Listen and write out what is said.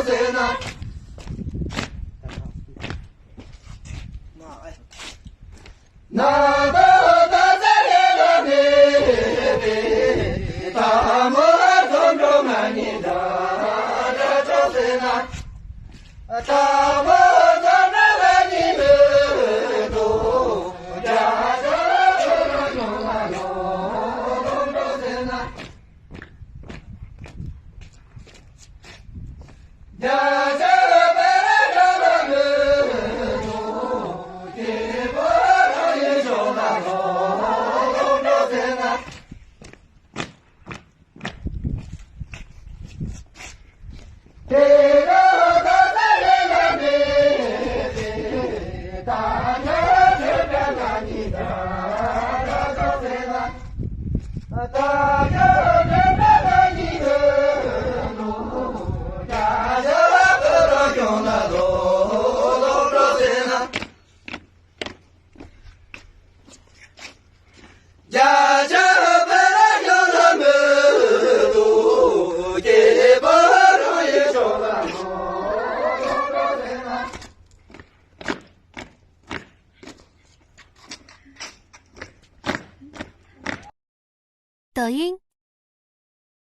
せななどだざれらねたもとんどまにだだとせなたもとなわにむとじゃじゃのまのどんどせなじゃじゃ手が出されなねたがせかがにだだとせなたがせかがにだのじゃじゃわくろきょなどどんどせなじゃじゃばらきょなむどけば抖音。